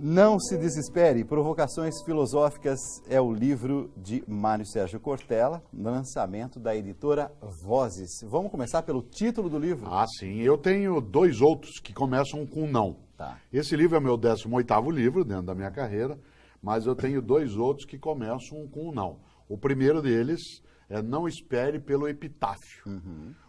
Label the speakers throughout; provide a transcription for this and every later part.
Speaker 1: Não se desespere, Provocações Filosóficas é o livro de Mário Sérgio Cortella, lançamento da editora Vozes. Vamos começar pelo título do livro?
Speaker 2: Ah, sim. Eu tenho dois outros que começam com não.
Speaker 1: Tá.
Speaker 2: Esse livro é meu 18º livro dentro da minha carreira, mas eu tenho dois outros que começam com não. O primeiro deles é Não Espere pelo Epitáfio.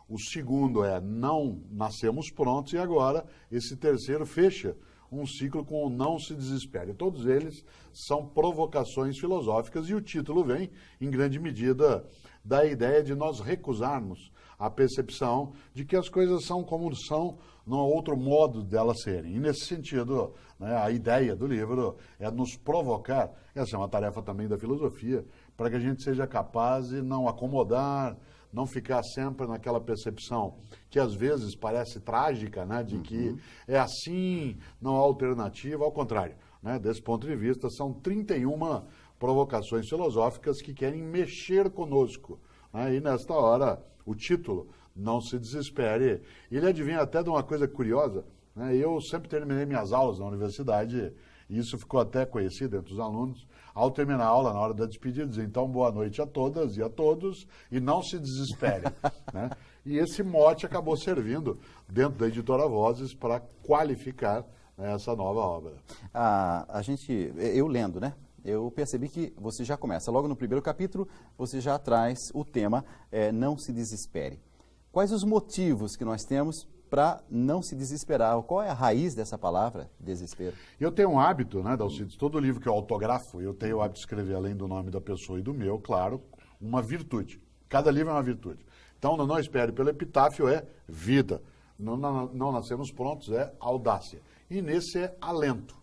Speaker 2: O segundo é Não Nascemos Prontos e agora esse terceiro fecha um ciclo com o Não Se Desespere. Todos eles são provocações filosóficas e o título vem, em grande medida, da ideia de nós recusarmos a percepção de que as coisas são como são, não há outro modo delas serem. E nesse sentido, né, a ideia do livro é nos provocar, essa é uma tarefa também da filosofia, para que a gente seja capaz de não acomodar, não ficar sempre naquela percepção que às vezes parece trágica, né, de que é assim, não há alternativa, ao contrário. Né, desse ponto de vista, são 31 provocações filosóficas que querem mexer conosco. Né, e nesta hora, o título, Não Se Desespere, ele adivinha até de uma coisa curiosa. Né, eu sempre terminei minhas aulas na universidade, e isso ficou até conhecido entre os alunos, ao terminar a aula, na hora da despedida, dizer, então, boa noite a todas e a todos, e não se desespere. Né? E esse mote acabou servindo, dentro da editora Vozes, para qualificar, né, essa nova obra.
Speaker 1: Eu lendo, né? Eu percebi que você já começa, logo no primeiro capítulo, você já traz o tema Não Se Desespere. Quais os motivos que nós temos para não se desesperar? Qual é a raiz dessa palavra, desespero?
Speaker 2: Eu tenho um hábito, né, Dalcides, todo livro que eu autografo, eu tenho o hábito de escrever, além do nome da pessoa e do meu, claro, uma virtude. Cada livro é uma virtude. Então, Não Espere pelo Epitáfio é vida. Não Nascemos Prontos é audácia. E nesse é alento.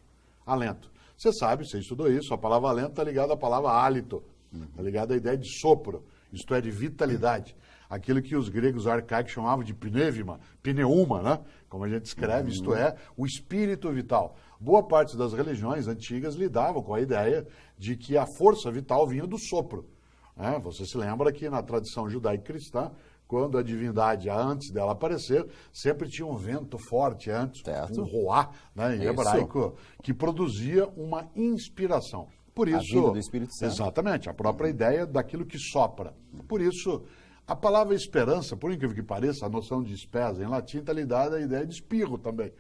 Speaker 2: Alento. Você sabe, você estudou isso, a palavra alento está ligada à palavra hálito. Está ligada à ideia de sopro, isto é, de vitalidade. Aquilo que os gregos arcaicos chamavam de pneuma, né? Como a gente escreve, isto é, o espírito vital. Boa parte das religiões antigas lidavam com a ideia de que a força vital vinha do sopro. Né? Você se lembra que na tradição judaico-cristã, quando a divindade, antes dela aparecer, sempre tinha um vento forte antes, um roá, né, em hebraico, que produzia uma inspiração. Por isso,
Speaker 1: a vinda do Espírito Santo.
Speaker 2: Exatamente, a própria ideia daquilo que sopra. Por isso, a palavra esperança, por incrível que pareça, a noção de spes em latim está ligada à ideia de espirro também,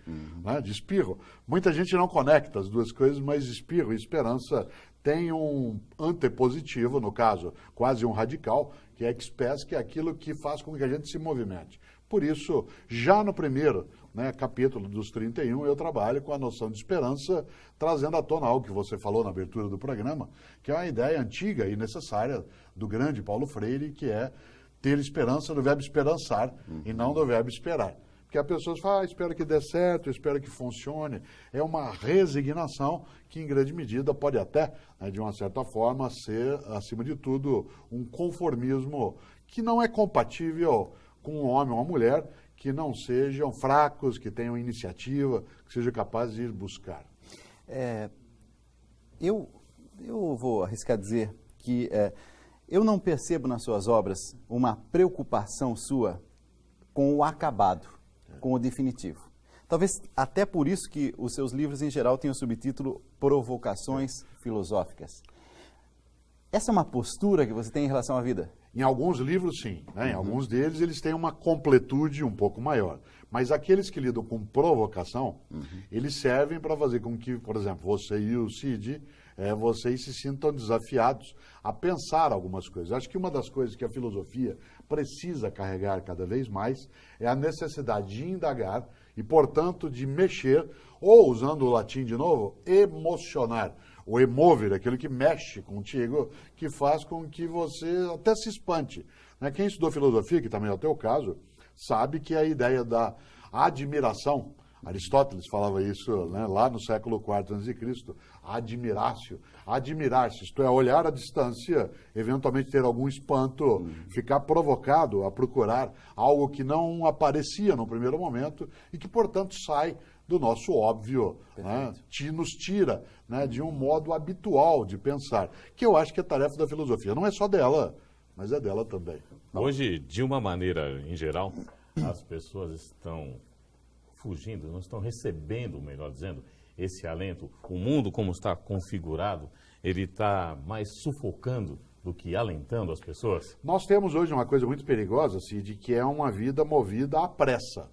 Speaker 2: né? De espirro. Muita gente não conecta as duas coisas, mas espirro e esperança têm um antepositivo, no caso, quase um radical, que é expes, que é aquilo que faz com que a gente se movimente. Por isso, já no primeiro, né, capítulo dos 31, eu trabalho com a noção de esperança, trazendo à tona algo que você falou na abertura do programa, que é uma ideia antiga e necessária do grande Paulo Freire, que é ter esperança do verbo esperançar e não do verbo esperar. Porque as pessoas falam, espero que dê certo, espero que funcione. É uma resignação que, em grande medida, pode até, né, de uma certa forma, ser, acima de tudo, um conformismo que não é compatível com um homem ou uma mulher que não sejam fracos, que tenham iniciativa, que sejam capazes de ir buscar.
Speaker 1: Eu vou arriscar dizer que eu não percebo nas suas obras uma preocupação sua com o acabado, com o definitivo. Talvez até por isso que os seus livros, em geral, têm o subtítulo Provocações Filosóficas. Essa é uma postura que você tem em relação à vida?
Speaker 2: Em alguns livros, sim. Né? Em alguns deles, eles têm uma completude um pouco maior. Mas aqueles que lidam com provocação, eles servem para fazer com que, por exemplo, você e o Cid, vocês se sintam desafiados a pensar algumas coisas. Acho que uma das coisas que a filosofia precisa carregar cada vez mais é a necessidade de indagar e, portanto, de mexer, ou, usando o latim de novo, emocionar. O emovere, aquilo que mexe contigo, que faz com que você até se espante. Né? Quem estudou filosofia, que também é o teu caso, sabe que a ideia da admiração, Aristóteles falava isso, né, lá no século IV a.C., admirácio, admirar-se, isto é, olhar à distância, eventualmente ter algum espanto, ficar provocado a procurar algo que não aparecia no primeiro momento e que, portanto, sai do nosso óbvio, né, nos tira, né, de um modo habitual de pensar, que eu acho que é tarefa da filosofia. Não é só dela, mas é dela também.
Speaker 3: Hoje, de uma maneira em geral, as pessoas estão fugindo, não estão recebendo, melhor dizendo, esse alento? O mundo, como está configurado, ele está mais sufocando do que alentando as pessoas?
Speaker 2: Nós temos hoje uma coisa muito perigosa, Cid, que é uma vida movida à pressa,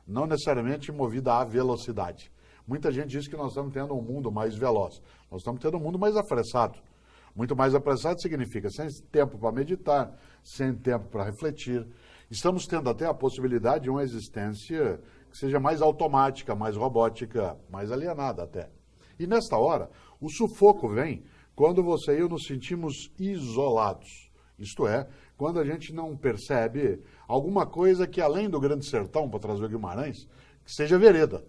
Speaker 2: não necessariamente movida à velocidade. Muita gente diz que nós estamos tendo um mundo mais veloz. Nós estamos tendo um mundo mais apressado. Muito mais apressado significa sem tempo para meditar, sem tempo para refletir. Estamos tendo até a possibilidade de uma existência que seja mais automática, mais robótica, mais alienada até. E nesta hora, o sufoco vem quando você e eu nos sentimos isolados. Isto é, quando a gente não percebe alguma coisa que além do Grande Sertão, para trazer o Guimarães, que seja vereda.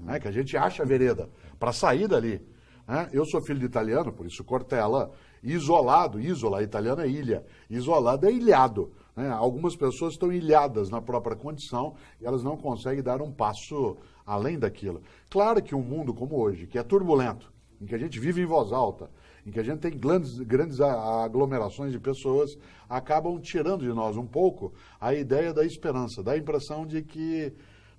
Speaker 2: Né? Que a gente acha vereda para sair dali. Né? Eu sou filho de italiano, por isso Cortella, isolado, isola, italiano é ilha, isolado é ilhado. Né? Algumas pessoas estão ilhadas na própria condição e elas não conseguem dar um passo além daquilo. Claro que um mundo como hoje, que é turbulento, em que a gente vive em voz alta, em que a gente tem grandes aglomerações de pessoas, acabam tirando de nós um pouco a ideia da esperança, da impressão de que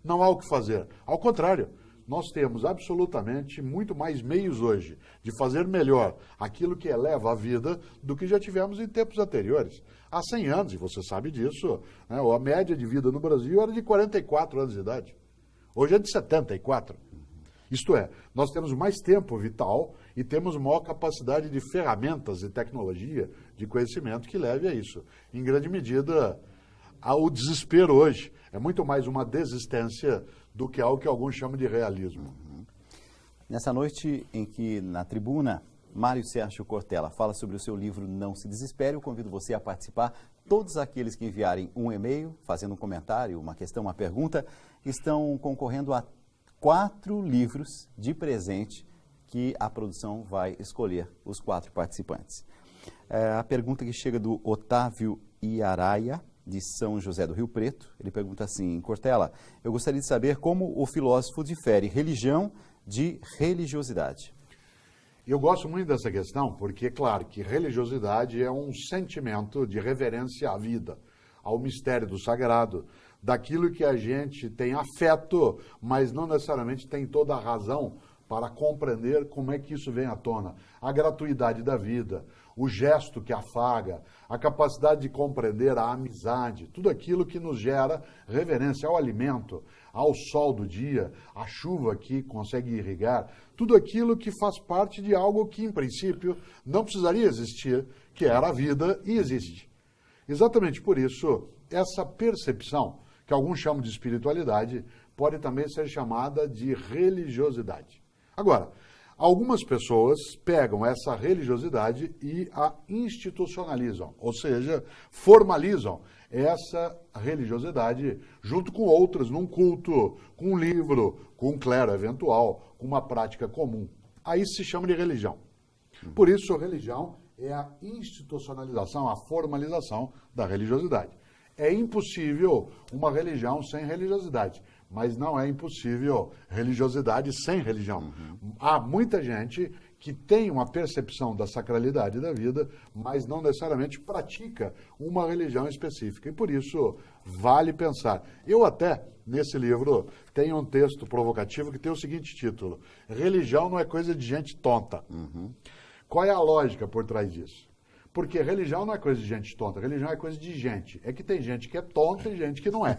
Speaker 2: não há o que fazer. Ao contrário, nós temos absolutamente muito mais meios hoje de fazer melhor aquilo que eleva a vida do que já tivemos em tempos anteriores. Há 100 anos, e você sabe disso, né, a média de vida no Brasil era de 44 anos de idade. Hoje é de 74. Isto é, nós temos mais tempo vital e temos maior capacidade de ferramentas e tecnologia, de conhecimento que leve a isso. Em grande medida, o desespero hoje é muito mais uma desistência do que algo que alguns chamam de realismo.
Speaker 1: Nessa noite em que, na tribuna, Mário Sérgio Cortella fala sobre o seu livro Não Se Desespere, eu convido você a participar. Todos aqueles que enviarem um e-mail, fazendo um comentário, uma questão, uma pergunta, estão concorrendo a 4 livros de presente que a produção vai escolher os 4 participantes. A pergunta que chega do Otávio Iaraia, de São José do Rio Preto, ele pergunta assim: Cortella, eu gostaria de saber como o filósofo difere religião de religiosidade.
Speaker 2: Eu gosto muito dessa questão porque, claro, que religiosidade é um sentimento de reverência à vida, ao mistério do sagrado, daquilo que a gente tem afeto, mas não necessariamente tem toda a razão para compreender como é que isso vem à tona. A gratuidade da vida, o gesto que afaga, a capacidade de compreender a amizade, tudo aquilo que nos gera reverência ao alimento, ao sol do dia, à chuva que consegue irrigar, tudo aquilo que faz parte de algo que, em princípio, não precisaria existir, que era a vida e existe. Exatamente por isso, essa percepção, que alguns chamam de espiritualidade, pode também ser chamada de religiosidade. Agora, algumas pessoas pegam essa religiosidade e a institucionalizam, ou seja, formalizam essa religiosidade junto com outras, num culto, com um livro, com um clero eventual, com uma prática comum. Aí se chama de religião. Por isso, a religião é a institucionalização, a formalização da religiosidade. É impossível uma religião sem religiosidade, mas não é impossível religiosidade sem religião. Há muita gente que tem uma percepção da sacralidade da vida, mas não necessariamente pratica uma religião específica. E por isso, vale pensar. Eu até, nesse livro, tenho um texto provocativo que tem o seguinte título: Religião não é coisa de gente tonta. Qual é a lógica por trás disso? Porque religião não é coisa de gente tonta, religião é coisa de gente. É que tem gente que é tonta e gente que não é.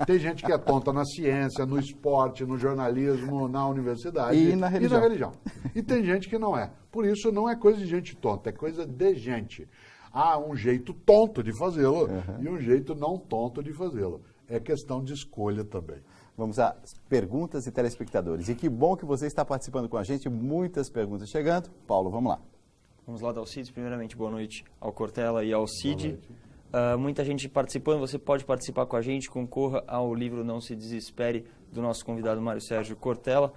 Speaker 2: Tem gente que é tonta na ciência, no esporte, no jornalismo, na universidade
Speaker 1: e na religião.
Speaker 2: E tem gente que não é. Por isso não é coisa de gente tonta, é coisa de gente. Há um jeito tonto de fazê-lo e um jeito não tonto de fazê-lo. É questão de escolha também.
Speaker 1: Vamos às perguntas de telespectadores. E que bom que você está participando com a gente, muitas perguntas chegando. Paulo, vamos lá.
Speaker 4: Vamos lá, Dalcides. Primeiramente, boa noite ao Cortella e ao Cid. Muita gente participando, você pode participar com a gente, concorra ao livro Não Se Desespere, do nosso convidado Mário Sérgio Cortella.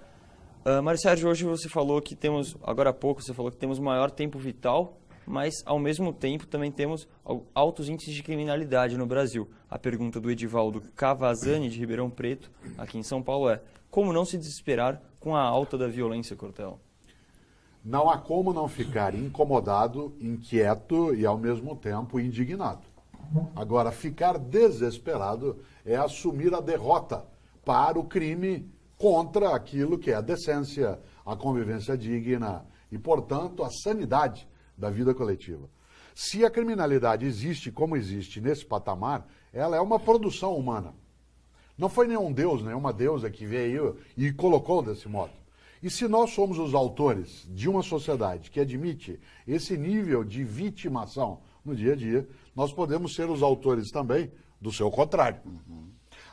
Speaker 4: Mário Sérgio, hoje você falou que temos, agora há pouco você falou que temos maior tempo vital, mas ao mesmo tempo também temos altos índices de criminalidade no Brasil. A pergunta do Edivaldo Cavazani, de Ribeirão Preto, aqui em São Paulo, é: como não se desesperar com a alta da violência, Cortella?
Speaker 2: Não há como não ficar incomodado, inquieto e, ao mesmo tempo, indignado. Agora, ficar desesperado é assumir a derrota para o crime contra aquilo que é a decência, a convivência digna e, portanto, a sanidade da vida coletiva. Se a criminalidade existe como existe nesse patamar, ela é uma produção humana. Não foi nenhum deus, nenhuma deusa que veio e colocou desse modo. E se nós somos os autores de uma sociedade que admite esse nível de vitimação no dia a dia, nós podemos ser os autores também do seu contrário.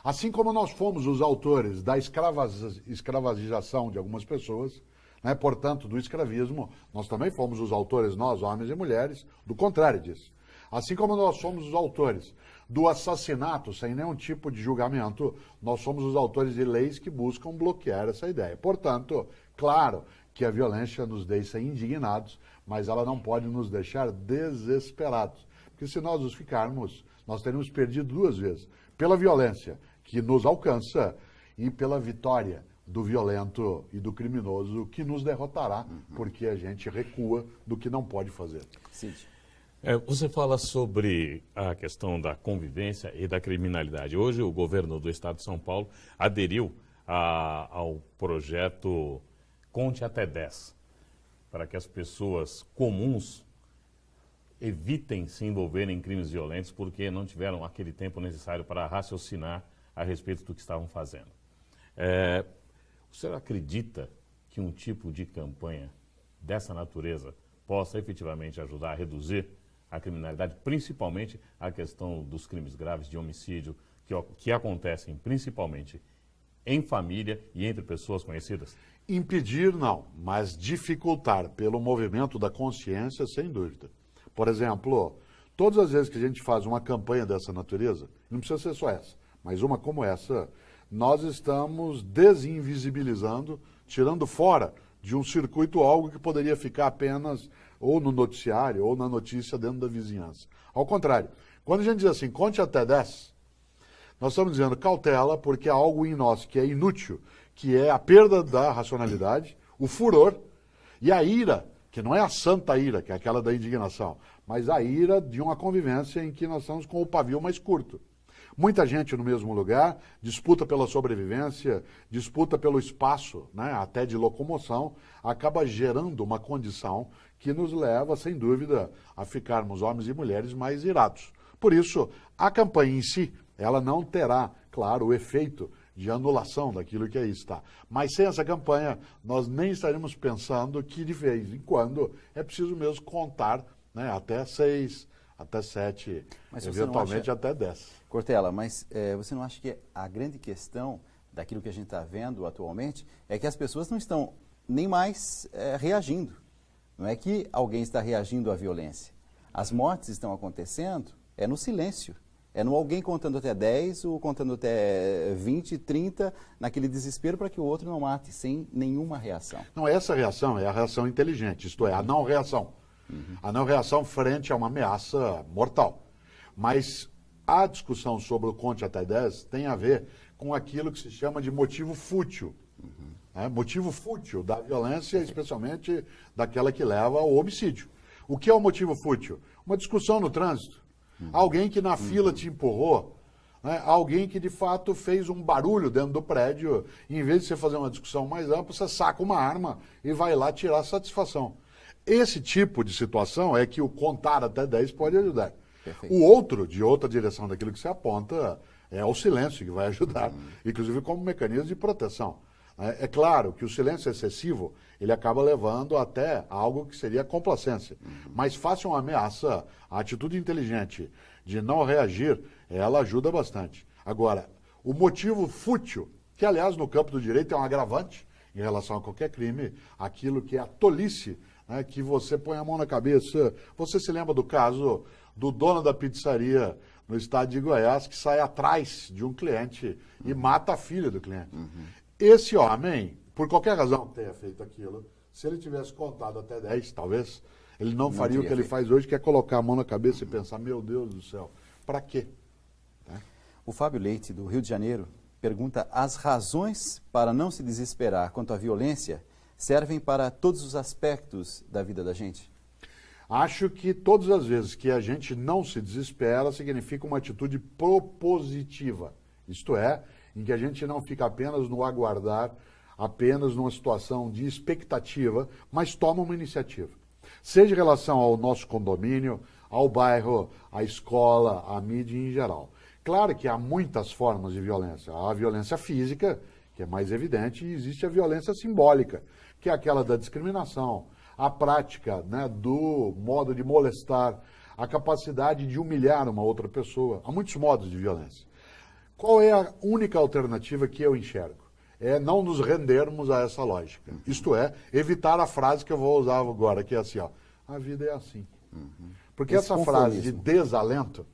Speaker 2: Assim como nós fomos os autores da escravagização de algumas pessoas, né, portanto, do escravismo, nós também fomos os autores, nós, homens e mulheres, do contrário disso. Assim como nós somos os autores do assassinato sem nenhum tipo de julgamento, nós somos os autores de leis que buscam bloquear essa ideia. Portanto, claro que a violência nos deixa indignados, mas ela não pode nos deixar desesperados. Porque se nós os ficarmos, nós teremos perdido duas vezes. Pela violência que nos alcança e pela vitória do violento e do criminoso que nos derrotará, porque a gente recua do que não pode fazer.
Speaker 1: Cid.
Speaker 3: Você fala sobre a questão da convivência e da criminalidade. Hoje o governo do estado de São Paulo aderiu ao projeto Conte Até 10, para que as pessoas comuns evitem se envolverem em crimes violentos porque não tiveram aquele tempo necessário para raciocinar a respeito do que estavam fazendo. O senhor acredita que um tipo de campanha dessa natureza possa efetivamente ajudar a reduzir a criminalidade, principalmente a questão dos crimes graves de homicídio, que acontecem principalmente em família e entre pessoas conhecidas?
Speaker 2: Impedir, não, mas dificultar pelo movimento da consciência, sem dúvida. Por exemplo, todas as vezes que a gente faz uma campanha dessa natureza, não precisa ser só essa, mas uma como essa, nós estamos desinvisibilizando, tirando fora de um circuito algo que poderia ficar apenas ou no noticiário ou na notícia dentro da vizinhança. Ao contrário, quando a gente diz assim, conte até 10, nós estamos dizendo cautela porque há algo em nós que é inútil, que é a perda da racionalidade, o furor e a ira, que não é a santa ira, que é aquela da indignação, mas a ira de uma convivência em que nós estamos com o pavio mais curto. Muita gente no mesmo lugar, disputa pela sobrevivência, disputa pelo espaço, né, até de locomoção, acaba gerando uma condição que nos leva, sem dúvida, a ficarmos homens e mulheres mais irados. Por isso, a campanha em si, ela não terá, claro, o efeito de anulação daquilo que aí está. Mas sem essa campanha, nós nem estaremos pensando que, de vez em quando, é preciso mesmo contar, né, até 6, até 7, mas eventualmente até 10.
Speaker 1: Cortella, mas você não acha que a grande questão daquilo que a gente está vendo atualmente é que as pessoas não estão nem mais reagindo? Não é que alguém está reagindo à violência. As mortes estão acontecendo no silêncio. É no alguém contando até 10 ou contando até 20, 30, naquele desespero para que o outro não mate, sem nenhuma reação.
Speaker 2: Não, essa reação é a reação inteligente, isto é, a não reação. A não reação frente a uma ameaça mortal. Mas a discussão sobre o conte até 10 tem a ver com aquilo que se chama de motivo fútil. Motivo fútil da violência, especialmente daquela que leva ao homicídio. O que é o motivo fútil? Uma discussão no trânsito. Alguém que na fila te empurrou, né? Alguém que de fato fez um barulho dentro do prédio, e em vez de você fazer uma discussão mais ampla, você saca uma arma e vai lá tirar satisfação. Esse tipo de situação é que o contar até 10 pode ajudar. Perfeito. O outro, de outra direção daquilo que você aponta, é o silêncio, que vai ajudar, inclusive como mecanismo de proteção. É claro que o silêncio excessivo, ele acaba levando até algo que seria complacência. Mas face a uma ameaça, a atitude inteligente de não reagir, ela ajuda bastante. Agora, o motivo fútil, que aliás no campo do direito é um agravante em relação a qualquer crime, aquilo que é a tolice, né, que você põe a mão na cabeça. Você se lembra do caso do dono da pizzaria no estado de Goiás, que sai atrás de um cliente e mata a filha do cliente. Esse homem, por qualquer razão que tenha feito aquilo, se ele tivesse contado até 10, talvez, ele não faria o que ele faz hoje, que é colocar a mão na cabeça e pensar, meu Deus do céu, para quê?
Speaker 1: O Fábio Leite, do Rio de Janeiro, pergunta: as razões para não se desesperar quanto à violência servem para todos os aspectos da vida da gente?
Speaker 2: Acho que todas as vezes que a gente não se desespera, significa uma atitude propositiva. Isto é, em que a gente não fica apenas no aguardar apenas numa situação de expectativa, mas toma uma iniciativa. Seja em relação ao nosso condomínio, ao bairro, à escola, à mídia em geral. Claro que há muitas formas de violência. Há a violência física, que é mais evidente, e existe a violência simbólica, que é aquela da discriminação, a prática, né, do modo de molestar, a capacidade de humilhar uma outra pessoa. Há muitos modos de violência. Qual é a única alternativa que eu enxergo? É não nos rendermos a essa lógica. Isto é, evitar a frase que eu vou usar agora, que é assim, ó, a vida é assim. Porque essa frase de desalento,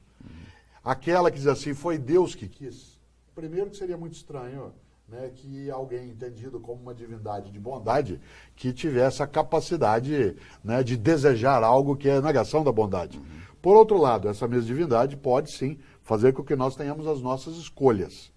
Speaker 2: aquela que diz assim, foi Deus que quis, primeiro que seria muito estranho, né, que alguém entendido como uma divindade de bondade, que tivesse a capacidade, né, de desejar algo que é negação da bondade. Por outro lado, essa mesma divindade pode sim fazer com que nós tenhamos as nossas escolhas.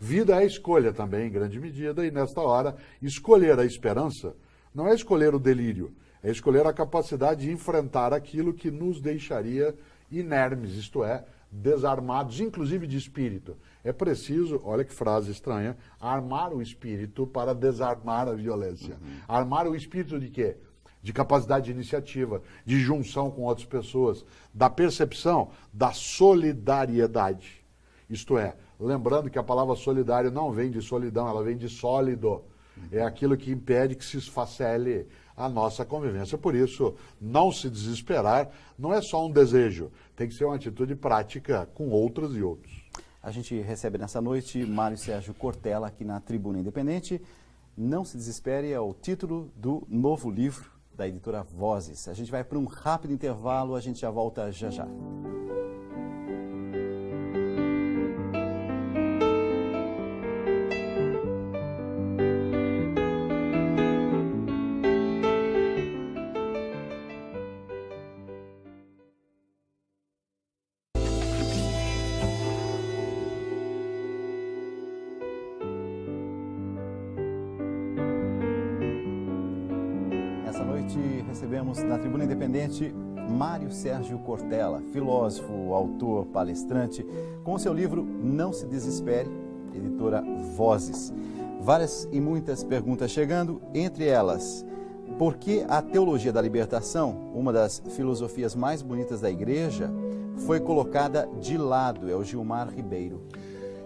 Speaker 2: Vida é escolha também, em grande medida, e nesta hora, escolher a esperança não é escolher o delírio, é escolher a capacidade de enfrentar aquilo que nos deixaria inermes, isto é, desarmados, inclusive de espírito. É preciso, olha que frase estranha, armar o espírito para desarmar a violência. Armar o espírito de quê? De capacidade de iniciativa, de junção com outras pessoas, da percepção da solidariedade. Isto é, lembrando que a palavra solidário não vem de solidão, ela vem de sólido. É aquilo que impede que se esfacele a nossa convivência. Por isso, não se desesperar não é só um desejo, tem que ser uma atitude prática com outras e outros.
Speaker 1: A gente recebe nessa noite Mário Sérgio Cortella aqui na Tribuna Independente. Não se desespere é o título do novo livro da editora Vozes. A gente vai para um rápido intervalo, a gente já volta já já. Recebemos na Tribuna Independente Mário Sérgio Cortella, filósofo, autor, palestrante, com seu livro Não se Desespere, editora Vozes. Várias e muitas perguntas chegando, entre elas, por que a teologia da libertação, uma das filosofias mais bonitas da igreja, foi colocada de lado? É o Gilmar Ribeiro.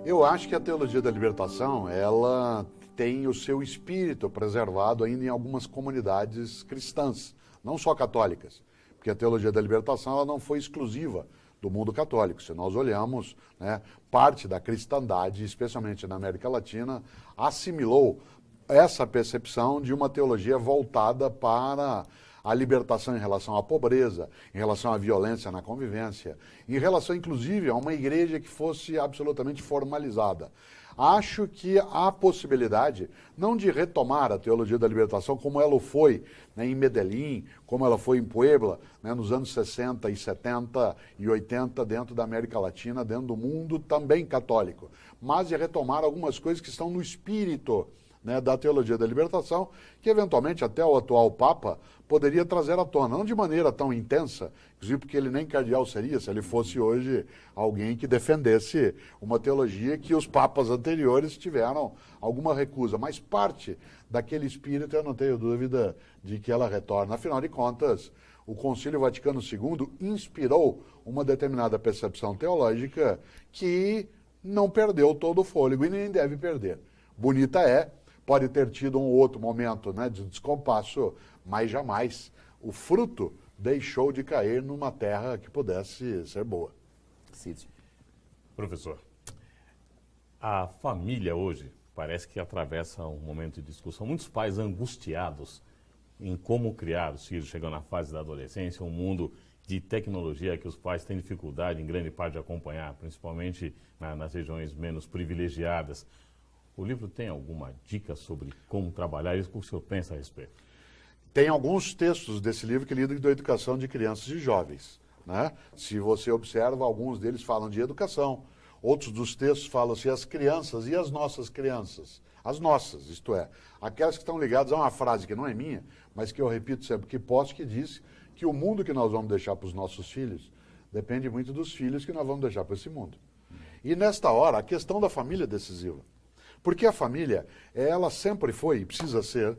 Speaker 2: Eu acho que a teologia da libertação, ela tem o seu espírito preservado ainda em algumas comunidades cristãs, não só católicas, porque a teologia da libertação ela não foi exclusiva do mundo católico. Se nós olhamos, né, parte da cristandade, especialmente na América Latina, assimilou essa percepção de uma teologia voltada para a libertação em relação à pobreza, em relação à violência na convivência, em relação, inclusive, a uma igreja que fosse absolutamente formalizada. Acho que há possibilidade, não de retomar a teologia da libertação como ela foi, né, em Medellín, como ela foi em Puebla, né, nos anos 60 e 70 e 80, dentro da América Latina, dentro do mundo também católico, mas de retomar algumas coisas que estão no espírito, né, da teologia da libertação, que eventualmente até o atual Papa poderia trazer à tona, não de maneira tão intensa, inclusive porque ele nem cardeal seria se ele fosse hoje alguém que defendesse uma teologia que os papas anteriores tiveram alguma recusa, mas parte daquele espírito eu não tenho dúvida de que ela retorna. Afinal de contas, o Concílio Vaticano II inspirou uma determinada percepção teológica que não perdeu todo o fôlego e nem deve perder. Bonita é, pode ter tido um outro momento, né, de descompasso, mas jamais o fruto deixou de cair numa terra que pudesse ser boa.
Speaker 1: Cid.
Speaker 3: Professor, a família hoje parece que atravessa um momento de discussão. Muitos pais angustiados em como criar os filhos, chegando na fase da adolescência, um mundo de tecnologia que os pais têm dificuldade em grande parte de acompanhar, principalmente nas regiões menos privilegiadas. O livro tem alguma dica sobre como trabalhar isso? O que o senhor pensa a respeito?
Speaker 2: Tem alguns textos desse livro que lidam da educação de crianças e jovens, né? Se você observa, alguns deles falam de educação. Outros dos textos falam assim, as crianças e as nossas crianças. As nossas, isto é, aquelas que estão ligadas a uma frase que não é minha, mas que eu repito sempre que posso, que diz que o mundo que nós vamos deixar para os nossos filhos depende muito dos filhos que nós vamos deixar para esse mundo. E nesta hora, a questão da família é decisiva. Porque a família, ela sempre foi e precisa ser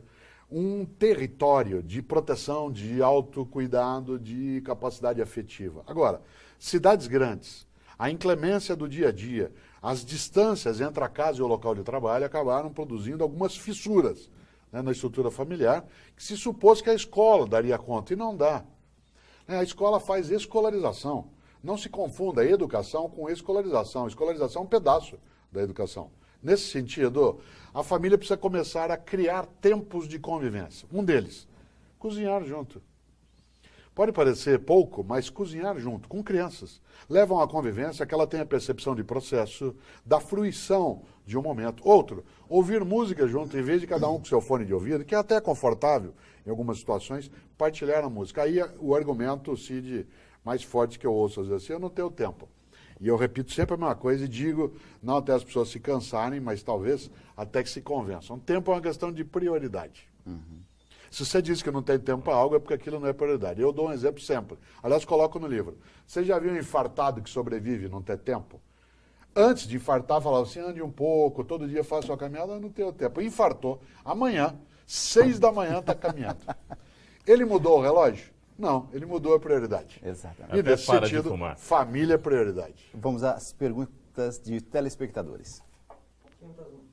Speaker 2: um território de proteção, de autocuidado, de capacidade afetiva. Agora, cidades grandes, a inclemência do dia a dia, as distâncias entre a casa e o local de trabalho acabaram produzindo algumas fissuras, né, na estrutura familiar, que se supôs que a escola daria conta, e não dá. A escola faz escolarização. Não se confunda educação com escolarização. Escolarização é um pedaço da educação. Nesse sentido, a família precisa começar a criar tempos de convivência. Um deles, cozinhar junto. Pode parecer pouco, mas cozinhar junto, com crianças, levam à convivência que ela tenha percepção de processo, da fruição de um momento. Outro, ouvir música junto, em vez de cada um com seu fone de ouvido, que é até confortável em algumas situações, partilhar a música. Aí o argumento, Cid, mais forte que eu ouço, às vezes, assim, eu não tenho tempo. E eu repito sempre a mesma coisa e digo, não até as pessoas se cansarem, mas talvez até que se convençam. Tempo é uma questão de prioridade. Se você diz que não tem tempo para algo, é porque aquilo não é prioridade. Eu dou um exemplo sempre. Aliás, coloco no livro. Você já viu um infartado que sobrevive e não ter tempo? Antes de infartar, falava assim, ande um pouco, todo dia faça sua caminhada, eu não tenho tempo. Infartou. Amanhã, 6 da manhã, está caminhando. Ele mudou o relógio? Não, ele mudou a prioridade.
Speaker 1: Exatamente.
Speaker 2: E nesse sentido, família é prioridade.
Speaker 1: Vamos às perguntas de telespectadores.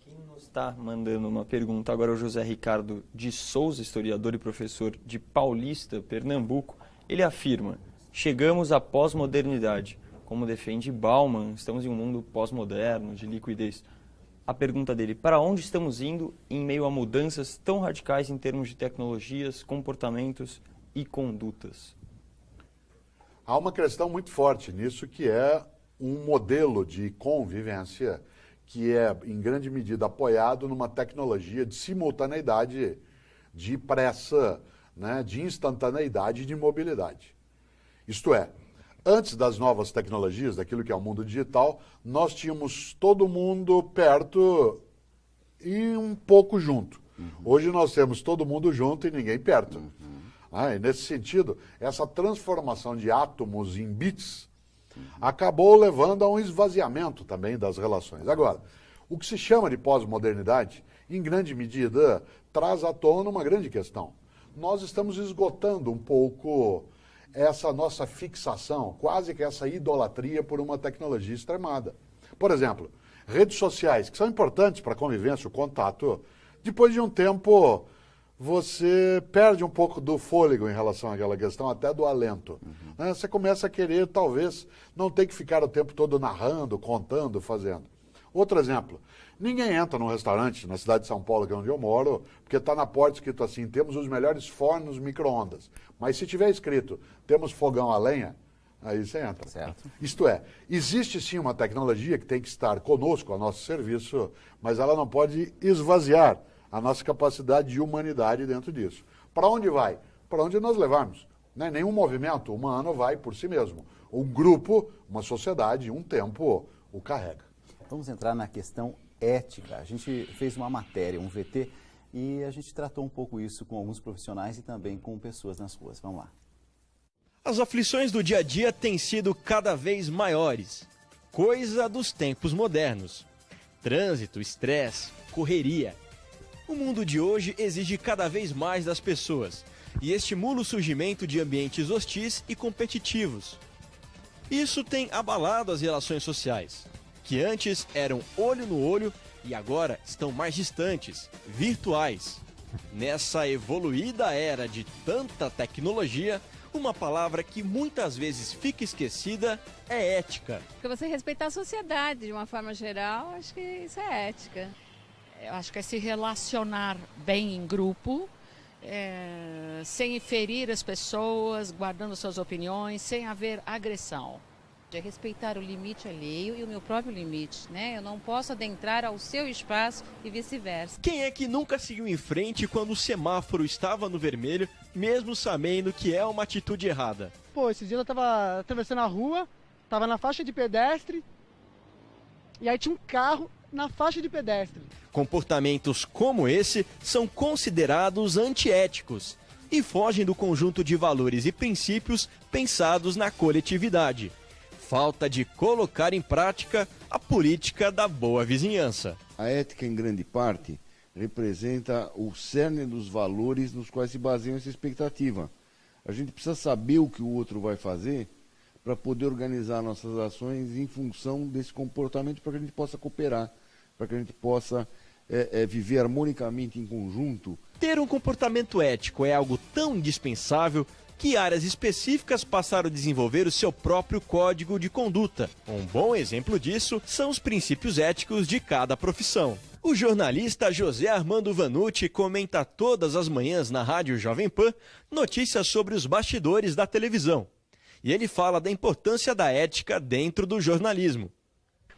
Speaker 4: Quem nos está mandando uma pergunta agora é o José Ricardo de Souza, historiador e professor de Paulista, Pernambuco. Ele afirma, chegamos à pós-modernidade. Como defende Bauman, estamos em um mundo pós-moderno, de liquidez. A pergunta dele, para onde estamos indo em meio a mudanças tão radicais em termos de tecnologias, comportamentos e condutas?
Speaker 2: Há uma questão muito forte nisso, que é um modelo de convivência que é, em grande medida, apoiado numa tecnologia de simultaneidade, de pressa, né, de instantaneidade e de mobilidade. Isto é, antes das novas tecnologias, daquilo que é o mundo digital, nós tínhamos todo mundo perto e um pouco junto. Hoje nós temos todo mundo junto e ninguém perto. E nesse sentido, essa transformação de átomos em bits acabou levando a um esvaziamento também das relações. Agora, o que se chama de pós-modernidade, em grande medida, traz à tona uma grande questão. Nós estamos esgotando um pouco essa nossa fixação, quase que essa idolatria por uma tecnologia extremada. Por exemplo, redes sociais, que são importantes para a convivência, o contato, depois de um tempo você perde um pouco do fôlego em relação àquela questão, até do alento. Você começa a querer, talvez, não ter que ficar o tempo todo narrando, contando, fazendo. Outro exemplo, ninguém entra num restaurante na cidade de São Paulo, que é onde eu moro, porque está na porta escrito assim, temos os melhores fornos micro-ondas. Mas se tiver escrito, temos fogão a lenha, aí você entra.
Speaker 1: Certo.
Speaker 2: Isto é, existe sim uma tecnologia que tem que estar conosco, a nosso serviço, mas ela não pode esvaziar a nossa capacidade de humanidade dentro disso. Para onde vai? Para onde nós levarmos. Né? Nenhum movimento humano vai por si mesmo. Um grupo, uma sociedade, um tempo o carrega.
Speaker 1: Vamos entrar na questão ética. A gente fez uma matéria, um VT, e a gente tratou um pouco isso com alguns profissionais e também com pessoas nas ruas. Vamos lá.
Speaker 5: As aflições do dia a dia têm sido cada vez maiores. Coisa dos tempos modernos. Trânsito, estresse, correria. O mundo de hoje exige cada vez mais das pessoas e estimula o surgimento de ambientes hostis e competitivos. Isso tem abalado as relações sociais, que antes eram olho no olho e agora estão mais distantes, virtuais. Nessa evoluída era de tanta tecnologia, uma palavra que muitas vezes fica esquecida é ética.
Speaker 6: Porque você respeitar a sociedade de uma forma geral, acho que isso é ética.
Speaker 7: Eu acho que é se relacionar bem em grupo, sem ferir as pessoas, guardando suas opiniões, sem haver agressão.
Speaker 8: É respeitar o limite alheio e o meu próprio limite, né? Eu não posso adentrar ao seu espaço e vice-versa.
Speaker 5: Quem é que nunca seguiu em frente quando o semáforo estava no vermelho, mesmo sabendo que é uma atitude errada?
Speaker 9: Pô, esses dias eu tava atravessando a rua, tava na faixa de pedestre, e aí tinha um carro na faixa de pedestre.
Speaker 5: Comportamentos como esse são considerados antiéticos e fogem do conjunto de valores e princípios pensados na coletividade. Falta de colocar em prática a política da boa vizinhança.
Speaker 10: a ética, em grande parte, representa o cerne dos valores nos quais se baseia essa expectativa. A gente precisa saber o que o outro vai fazer para poder organizar nossas ações em função desse comportamento, para que a gente possa cooperar, para que a gente possa viver harmonicamente em conjunto.
Speaker 5: Ter um comportamento ético é algo tão indispensável que áreas específicas passaram a desenvolver o seu próprio código de conduta. Um bom exemplo disso são os princípios éticos de cada profissão. O jornalista José Armando Vanucci comenta todas as manhãs na Rádio Jovem Pan notícias sobre os bastidores da televisão. E ele fala da importância da ética dentro do jornalismo.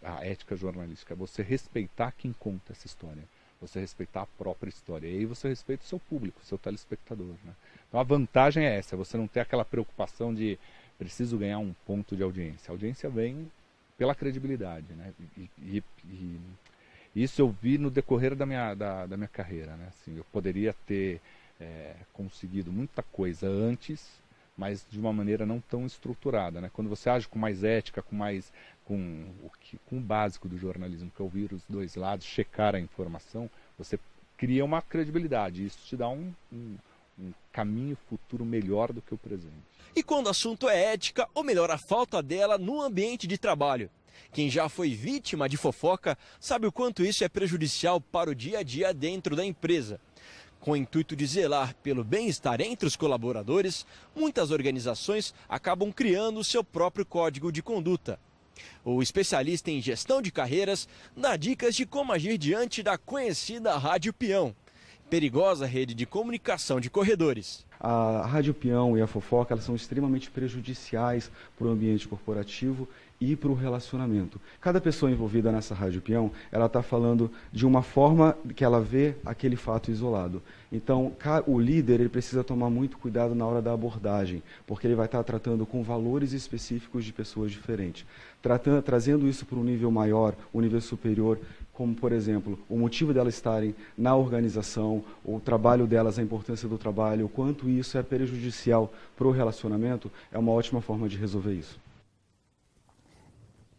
Speaker 11: A ética jornalística é você respeitar quem conta essa história, você respeitar a própria história, e aí você respeita o seu público, o seu telespectador, né? Então a vantagem é essa, você não ter aquela preocupação de preciso ganhar um ponto de audiência. A audiência vem pela credibilidade, né? E isso eu vi no decorrer da minha carreira, né? Assim, eu poderia ter conseguido muita coisa antes, mas de uma maneira não tão estruturada, né? Quando você age com mais ética, com o básico do jornalismo, que é ouvir os dois lados, checar a informação, você cria uma credibilidade. E isso te dá um caminho futuro melhor do que o presente.
Speaker 5: E quando o assunto é ética, ou melhor, a falta dela no ambiente de trabalho. Quem já foi vítima de fofoca sabe o quanto isso é prejudicial para o dia a dia dentro da empresa. Com o intuito de zelar pelo bem-estar entre os colaboradores, muitas organizações acabam criando o seu próprio código de conduta. O especialista em gestão de carreiras dá dicas de como agir diante da conhecida Rádio Peão, perigosa rede de comunicação de corredores.
Speaker 12: A Rádio Peão e a fofoca, elas são extremamente prejudiciais para o ambiente corporativo e para o relacionamento. Cada pessoa envolvida nessa Rádio Peão, ela está falando de uma forma que ela vê aquele fato isolado. Então, o líder ele precisa tomar muito cuidado na hora da abordagem, porque ele vai estar tratando com valores específicos de pessoas diferentes. Trazendo isso para um nível maior, um nível superior, como, por exemplo, o motivo delas estarem na organização, o trabalho delas, a importância do trabalho, o quanto isso é prejudicial para o relacionamento, é uma ótima forma de resolver isso.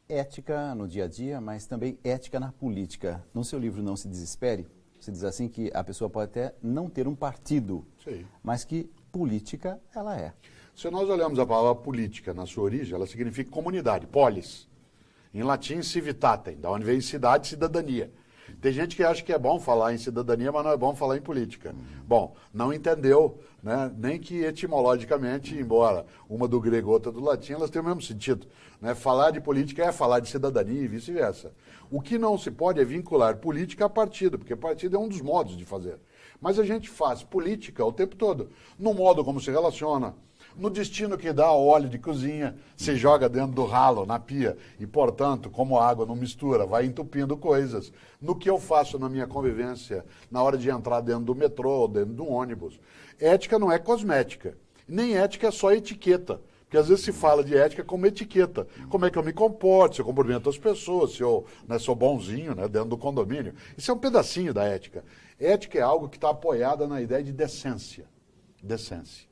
Speaker 1: Ética no dia a dia, mas também ética na política. No seu livro Não Se Desespere, você diz assim que a pessoa pode até não ter um partido,
Speaker 2: Sim.
Speaker 1: mas que política ela é.
Speaker 2: Se nós olhamos a palavra política na sua origem, ela significa comunidade, polis. Em latim, civitatem, da onde vem cidade, cidadania. Tem gente que acha que é bom falar em cidadania, mas não é bom falar em política. Bom, não entendeu, né? Nem que etimologicamente, embora uma do grego e outra do latim, elas têm o mesmo sentido. Né? Falar de política é falar de cidadania e vice-versa. O que não se pode é vincular política a partido, porque partido é um dos modos de fazer. Mas a gente faz política o tempo todo, no modo como se relaciona, no destino que dá ao óleo de cozinha, se joga dentro do ralo, na pia, e, portanto, como a água não mistura, vai entupindo coisas. No que eu faço na minha convivência, na hora de entrar dentro do metrô ou dentro do ônibus. Ética não é cosmética, nem ética é só etiqueta. Porque às vezes se fala de ética como etiqueta. Como é que eu me comporto, se eu cumprimento as pessoas, se eu sou bonzinho, né, dentro do condomínio. Isso é um pedacinho da ética. Ética é algo que está apoiada na ideia de decência. Decência.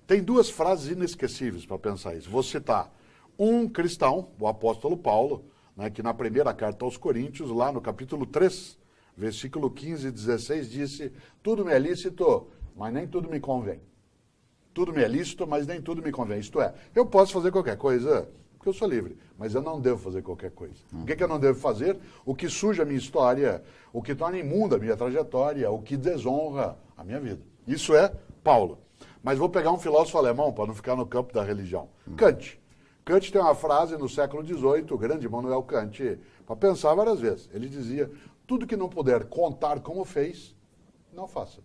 Speaker 2: Tem duas frases inesquecíveis para pensar isso. Vou citar um cristão, o apóstolo Paulo, né, que na primeira carta aos Coríntios, lá no capítulo 3, versículo 15 e 16, disse: tudo me é lícito, mas nem tudo me convém. Tudo me é lícito, mas nem tudo me convém. Isto é, eu posso fazer qualquer coisa, porque eu sou livre, mas eu não devo fazer qualquer coisa. O que eu não devo fazer? O que suja a minha história, o que torna imunda a minha trajetória, o que desonra a minha vida. Isso é Paulo. Mas vou pegar um filósofo alemão, para não ficar no campo da religião. Kant. Kant tem uma frase no século XVIII, o grande Immanuel Kant, para pensar várias vezes. Ele dizia, tudo que não puder contar como fez, não faça.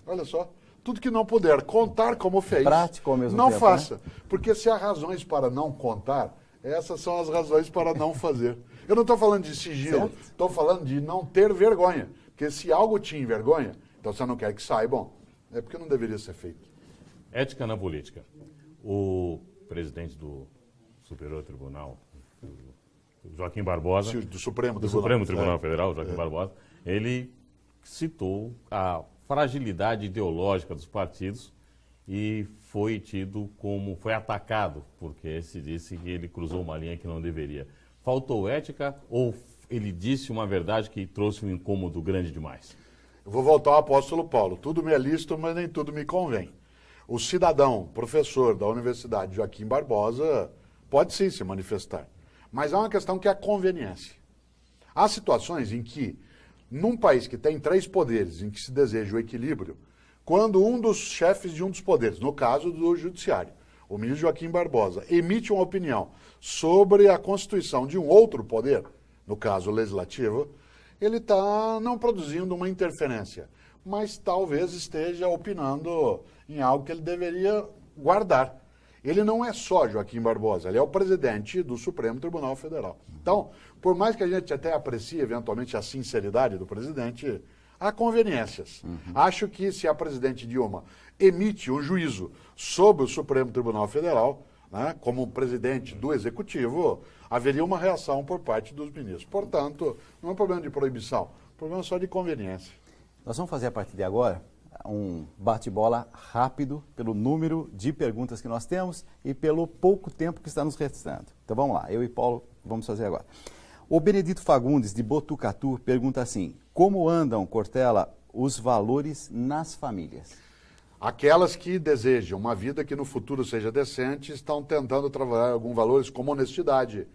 Speaker 2: Olha só. Tudo que não puder contar como fez,
Speaker 1: prático ao mesmo
Speaker 2: não
Speaker 1: tempo,
Speaker 2: faça.
Speaker 1: Né?
Speaker 2: Porque se há razões para não contar, essas são as razões para não fazer. Eu não estou falando de sigilo, estou falando de não ter vergonha. Porque se algo te envergonha, então você não quer que saibam, é porque não deveria ser feito.
Speaker 3: Ética na política. O presidente do Superior Tribunal, Joaquim Barbosa,
Speaker 2: do Supremo
Speaker 3: Tribunal Federal, Joaquim Barbosa, ele citou a fragilidade ideológica dos partidos e foi tido como, foi atacado, porque se disse que ele cruzou uma linha que não deveria. Faltou ética ou ele disse uma verdade que trouxe um incômodo grande demais?
Speaker 2: Eu vou voltar ao apóstolo Paulo. Tudo me é lícito, mas nem tudo me convém. O cidadão, professor da Universidade Joaquim Barbosa, pode sim se manifestar. Mas há uma questão que é a conveniência. Há situações em que, num país que tem 3 poderes, em que se deseja o equilíbrio, quando um dos chefes de um dos poderes, no caso do judiciário, o ministro Joaquim Barbosa, emite uma opinião sobre a constituição de um outro poder, no caso legislativo, ele está não produzindo uma interferência, mas talvez esteja opinando em algo que ele deveria guardar. Ele não é só Joaquim Barbosa, ele é o presidente do Supremo Tribunal Federal. Então, por mais que a gente até aprecie eventualmente a sinceridade do presidente, há conveniências. Acho que se a presidente Dilma emite um juízo sobre o Supremo Tribunal Federal, né, como presidente do Executivo, haveria uma reação por parte dos ministros. Portanto, não é um problema de proibição, é um problema só de conveniência.
Speaker 1: Nós vamos fazer a partir de agora um bate-bola rápido pelo número de perguntas que nós temos e pelo pouco tempo que está nos restando. Então vamos lá, eu e Paulo vamos fazer agora. O Benedito Fagundes, de Botucatu, pergunta assim: como andam, Cortella, os valores nas famílias?
Speaker 2: Aquelas que desejam uma vida que no futuro seja decente estão tentando trabalhar alguns valores como honestidade,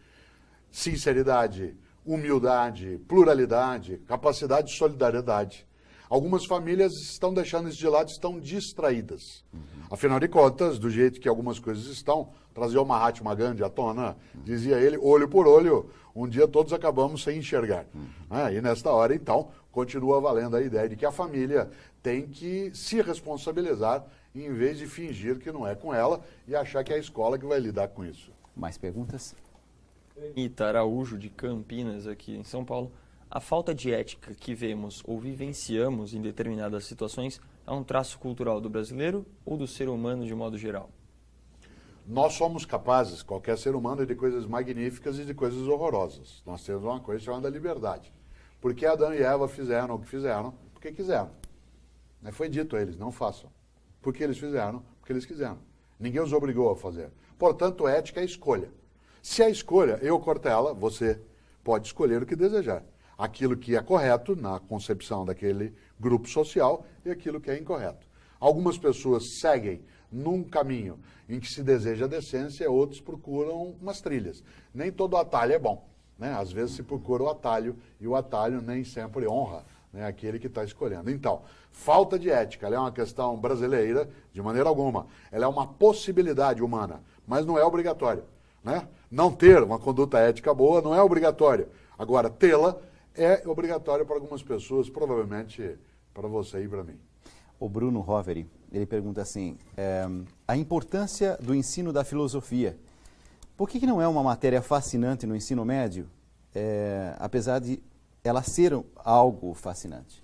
Speaker 2: sinceridade, humildade, pluralidade, capacidade de solidariedade. Algumas famílias estão deixando isso de lado, estão distraídas. Afinal de contas, do jeito que algumas coisas estão, trazer o Mahatma Gandhi à tona, dizia ele, olho por olho, um dia todos acabamos sem enxergar. E nesta hora, então, continua valendo a ideia de que a família tem que se responsabilizar em vez de fingir que não é com ela e achar que é a escola que vai lidar com isso.
Speaker 1: Mais perguntas?
Speaker 4: Anitta Araújo, de Campinas, aqui em São Paulo. A falta de ética que vemos ou vivenciamos em determinadas situações é um traço cultural do brasileiro ou do ser humano de modo geral?
Speaker 2: Nós somos capazes, qualquer ser humano, de coisas magníficas e de coisas horrorosas. Nós temos uma coisa chamada liberdade. Porque Adão e Eva fizeram o que fizeram, porque quiseram. Foi dito a eles, não façam. Porque eles fizeram, porque eles quiseram. Ninguém os obrigou a fazer. Portanto, ética é escolha. Se a escolha, eu, Cortella, você pode escolher o que desejar. Aquilo que é correto na concepção daquele grupo social e aquilo que é incorreto. Algumas pessoas seguem num caminho em que se deseja decência, outros procuram umas trilhas. Nem todo atalho é bom, né? Às vezes se procura o atalho e o atalho nem sempre honra, né, aquele que está escolhendo. Então, falta de ética, ela é uma questão brasileira de maneira alguma. Ela é uma possibilidade humana, mas não é obrigatório, né? Não ter uma conduta ética boa não é obrigatório. Agora, tê-la é obrigatório para algumas pessoas, provavelmente para você e para mim.
Speaker 1: O Bruno Roveri, ele pergunta assim, a importância do ensino da filosofia. Por que não é uma matéria fascinante no ensino médio, apesar de ela ser algo fascinante?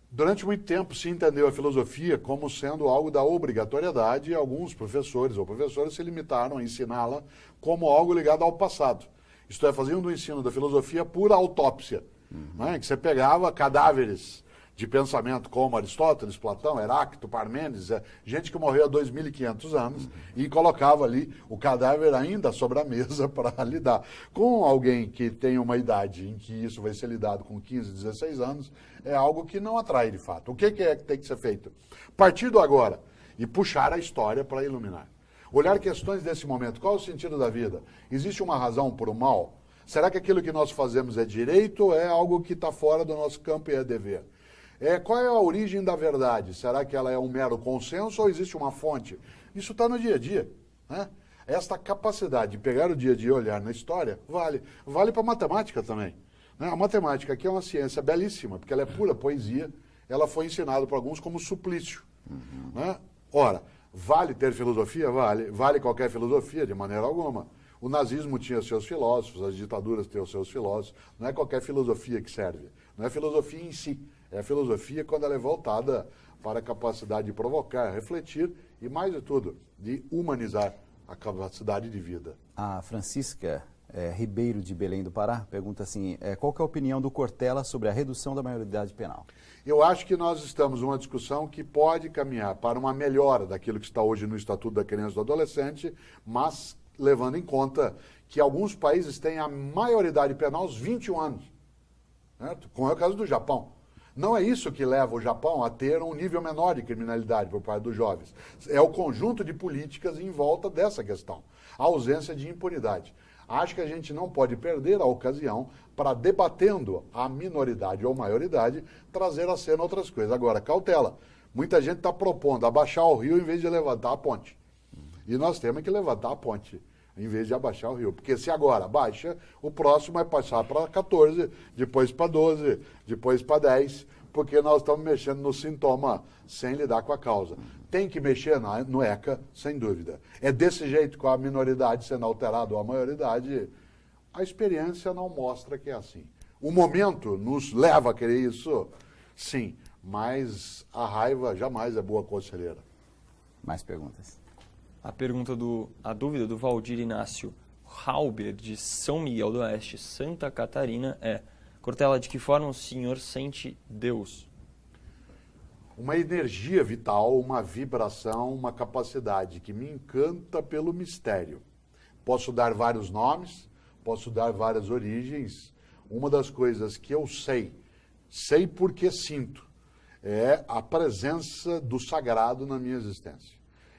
Speaker 2: Durante muito tempo se entendeu a filosofia como sendo algo da obrigatoriedade e alguns professores ou professoras se limitaram a ensiná-la como algo ligado ao passado. Isto é, faziam do ensino da filosofia pura autópsia, né? Que você pegava cadáveres de pensamento como Aristóteles, Platão, Heráclito, Parmênides, gente que morreu há 2.500 anos, e colocava ali o cadáver ainda sobre a mesa para lidar. Com alguém que tem uma idade em que isso vai ser lidado com 15, 16 anos, é algo que não atrai de fato. O que é que tem que ser feito? Partir do agora e puxar a história para iluminar. Olhar questões desse momento. Qual é o sentido da vida? Existe uma razão para o mal? Será que aquilo que nós fazemos é direito ou é algo que está fora do nosso campo e é dever? Qual é a origem da verdade? Será que ela é um mero consenso ou existe uma fonte? Isso está no dia a dia, né? Esta capacidade de pegar o dia a dia e olhar na história vale para a matemática também, né? A matemática aqui é uma ciência belíssima, porque ela é pura poesia, ela foi ensinada para alguns como suplício, né? Ora, vale ter filosofia? Vale qualquer filosofia? De maneira alguma. O nazismo tinha seus filósofos, as ditaduras têm os seus filósofos, não é qualquer filosofia que serve, não é filosofia em si, é a filosofia quando ela é voltada para a capacidade de provocar, refletir e, mais de tudo, de humanizar a capacidade de vida.
Speaker 1: A Francisca Ribeiro, de Belém do Pará, pergunta assim, qual que é a opinião do Cortella sobre a redução da maioridade penal?
Speaker 2: Eu acho que nós estamos numa discussão que pode caminhar para uma melhora daquilo que está hoje no Estatuto da Criança e do Adolescente, mas levando em conta que alguns países têm a maioridade penal aos 21 anos, certo? Como é o caso do Japão. Não é isso que leva o Japão a ter um nível menor de criminalidade por parte dos jovens. É o conjunto de políticas em volta dessa questão, a ausência de impunidade. Acho que a gente não pode perder a ocasião para, debatendo a minoridade ou maioridade, trazer à cena outras coisas. Agora, cautela. Muita gente está propondo abaixar o rio em vez de levantar a ponte. E nós temos que levantar a ponte em vez de abaixar o rio. Porque se agora baixa, o próximo vai passar para 14, depois para 12, depois para 10, porque nós estamos mexendo no sintoma sem lidar com a causa. Tem que mexer no ECA, sem dúvida. É desse jeito, com a minoridade sendo alterada ou a maioridade, a experiência não mostra que é assim. O momento nos leva a querer isso, sim, mas a raiva jamais é boa conselheira.
Speaker 1: Mais perguntas?
Speaker 4: A dúvida do Valdir Inácio Halber, de São Miguel do Oeste, Santa Catarina, é: Cortella, de que forma o senhor sente Deus?
Speaker 2: Uma energia vital, uma vibração, uma capacidade que me encanta pelo mistério. Posso dar vários nomes, posso dar várias origens. Uma das coisas que eu sei porque sinto, é a presença do sagrado na minha existência.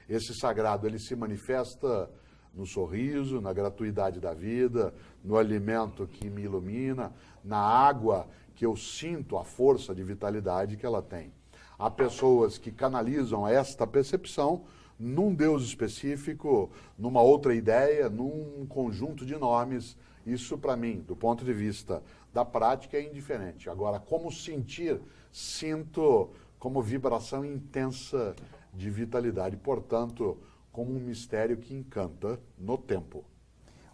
Speaker 2: Esse sagrado, ele se manifesta no sorriso, na gratuidade da vida, no alimento que me ilumina, na água que eu sinto a força de vitalidade que ela tem. Há pessoas que canalizam esta percepção num Deus específico, numa outra ideia, num conjunto de nomes. Isso, para mim, do ponto de vista da prática, é indiferente. Agora, como sentir? Sinto como vibração intensa de vitalidade, portanto, como um mistério que encanta no tempo.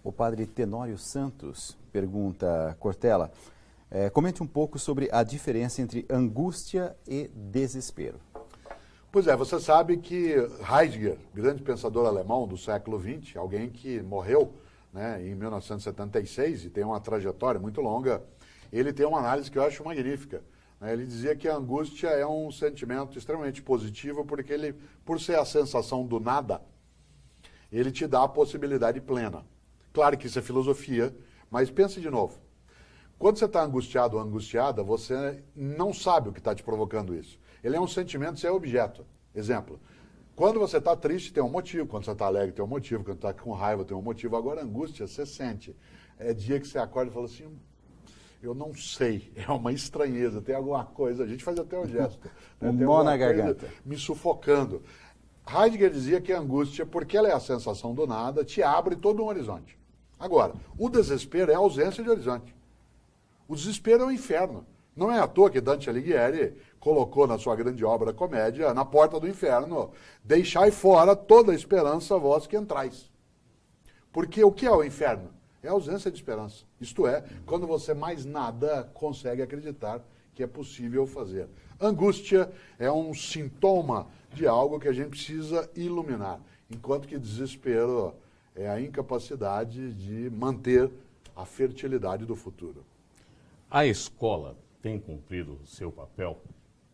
Speaker 1: O padre Tenório Santos pergunta, Cortella, comente um pouco sobre a diferença entre angústia e desespero.
Speaker 2: Pois é, você sabe que Heidegger, grande pensador alemão do século XX, alguém que morreu, né, em 1976 e tem uma trajetória muito longa, ele tem uma análise que eu acho magnífica. Ele dizia que a angústia é um sentimento extremamente positivo porque ele, por ser a sensação do nada, ele te dá a possibilidade plena. Claro que isso é filosofia, mas pense de novo. Quando você está angustiado ou angustiada, você não sabe o que está te provocando isso. Ele é um sentimento sem objeto. Exemplo, quando você está triste tem um motivo, quando você está alegre tem um motivo, quando está com raiva tem um motivo. Agora, angústia, você sente. É dia que você acorda e fala assim, eu não sei, é uma estranheza, tem alguma coisa, a gente faz até um gesto.
Speaker 1: Um nó na garganta.
Speaker 2: Me sufocando. Heidegger dizia que a angústia, porque ela é a sensação do nada, te abre todo um horizonte. Agora, o desespero é a ausência de horizonte. O desespero é o inferno. Não é à toa que Dante Alighieri colocou na sua grande obra Comédia, na porta do inferno, deixai fora toda a esperança vós que entrais. Porque o que é o inferno? É a ausência de esperança. Isto é, quando você mais nada consegue acreditar que é possível fazer. Angústia é um sintoma de algo que a gente precisa iluminar, enquanto que desespero é a incapacidade de manter a fertilidade do futuro.
Speaker 3: A escola tem cumprido o seu papel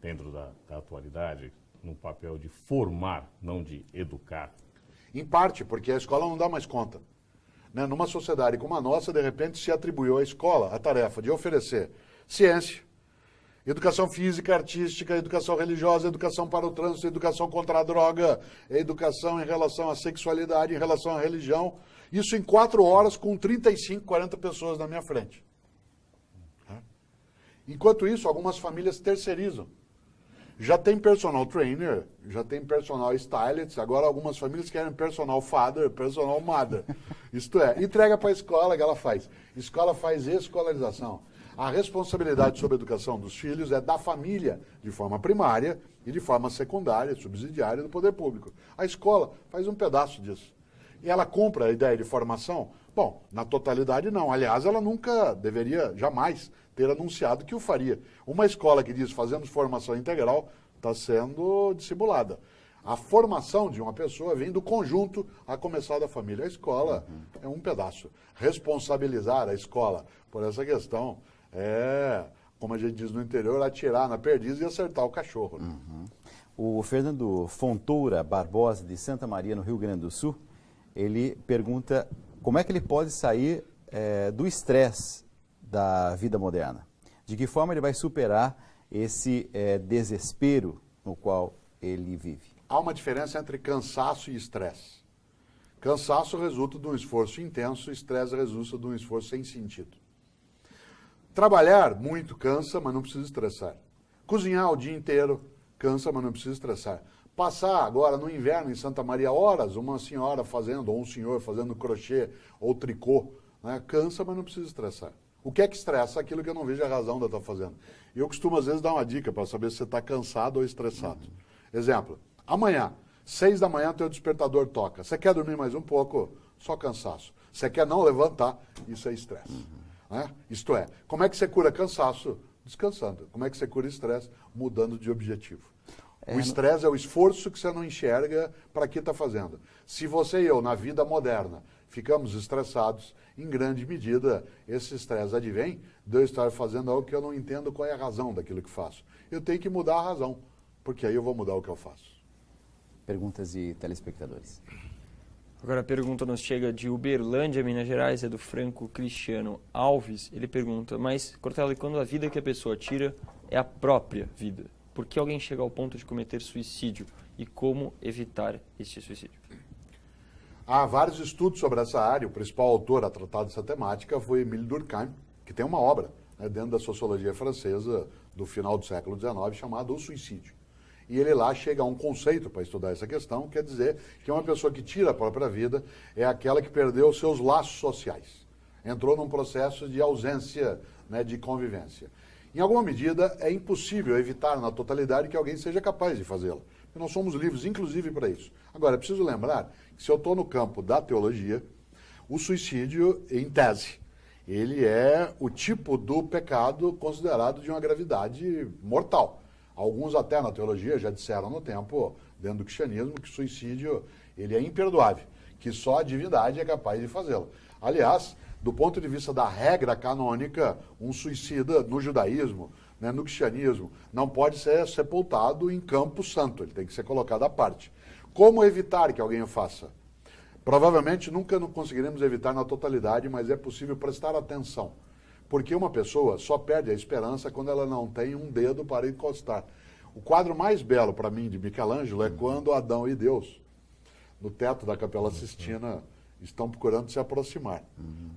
Speaker 3: dentro da atualidade, no papel de formar, não de educar?
Speaker 2: Em parte, porque a escola não dá mais conta. Né? Numa sociedade como a nossa, de repente se atribuiu à escola a tarefa de oferecer ciência, educação física, artística, educação religiosa, educação para o trânsito, educação contra a droga, educação em relação à sexualidade, em relação à religião. Isso em 4 horas com 35, 40 pessoas na minha frente. Enquanto isso, algumas famílias terceirizam. Já tem personal trainer, já tem personal stylist, agora algumas famílias querem personal father, personal mother. Isto é, entrega para a escola que ela faz. Escola faz escolarização. A responsabilidade sobre a educação dos filhos é da família, de forma primária e de forma secundária, subsidiária do poder público. A escola faz um pedaço disso. E ela compra a ideia de formação? Bom, na totalidade não. Aliás, ela nunca deveria, jamais, ter anunciado que o faria. Uma escola que diz fazemos formação integral está sendo dissimulada. A formação de uma pessoa vem do conjunto, a começar da família. A escola é um pedaço. Responsabilizar a escola por essa questão é, como a gente diz no interior, atirar na perdiz e acertar o cachorro. Né?
Speaker 1: O Fernando Fontoura Barbosa, de Santa Maria, no Rio Grande do Sul, ele pergunta como é que ele pode sair do estresse da vida moderna. De que forma ele vai superar esse desespero no qual ele vive.
Speaker 2: Há uma diferença entre cansaço e estresse. Cansaço resulta de um esforço intenso, estresse resulta de um esforço sem sentido. Trabalhar muito cansa, mas não precisa estressar. Cozinhar o dia inteiro cansa, mas não precisa estressar. Passar agora no inverno em Santa Maria horas, uma senhora fazendo, ou um senhor fazendo crochê ou tricô, né, cansa, mas não precisa estressar. O que é que estressa? Aquilo que eu não vejo a razão de eu estar fazendo. Eu costumo às vezes dar uma dica para saber se você está cansado ou estressado. Exemplo, amanhã, 6 da manhã, teu despertador toca. Você quer dormir mais um pouco? Só cansaço. Você quer não levantar? Isso é estresse. Né? Isto é, como é que você cura cansaço? Descansando. Como é que você cura estresse? Mudando de objetivo. O estresse é o esforço que você não enxerga para que está fazendo. Se você e eu, na vida moderna, ficamos estressados, em grande medida, esse estresse advém de eu estar fazendo algo que eu não entendo qual é a razão daquilo que faço. Eu tenho que mudar a razão, porque aí eu vou mudar o que eu faço.
Speaker 1: Perguntas de telespectadores.
Speaker 4: Agora a pergunta nos chega de Uberlândia, Minas Gerais, é do Franco Cristiano Alves. Ele pergunta, mas, Cortella, e quando a vida que a pessoa tira é a própria vida? Por que alguém chega ao ponto de cometer suicídio? E como evitar este suicídio?
Speaker 2: Há vários estudos sobre essa área. O principal autor a tratar dessa temática foi Émile Durkheim, que tem uma obra dentro da sociologia francesa do final do século XIX chamada O Suicídio. E ele lá chega a um conceito para estudar essa questão, quer dizer que uma pessoa que tira a própria vida é aquela que perdeu os seus laços sociais. Entrou num processo de ausência, de convivência. Em alguma medida, é impossível evitar na totalidade que alguém seja capaz de fazê-lo. Nós somos livres, inclusive, para isso. Agora, é preciso lembrar que se eu estou no campo da teologia, o suicídio, em tese, ele é o tipo do pecado considerado de uma gravidade mortal. Alguns até na teologia já disseram no tempo, dentro do cristianismo, que o suicídio ele é imperdoável, que só a divindade é capaz de fazê-lo. Aliás, do ponto de vista da regra canônica, um suicida no judaísmo, no cristianismo, não pode ser sepultado em campo santo, ele tem que ser colocado à parte. Como evitar que alguém o faça? Provavelmente nunca não conseguiremos evitar na totalidade, mas é possível prestar atenção. Porque uma pessoa só perde a esperança quando ela não tem um dedo para encostar. O quadro mais belo para mim de Michelangelo é quando Adão e Deus, no teto da Capela Sistina, estão procurando se aproximar.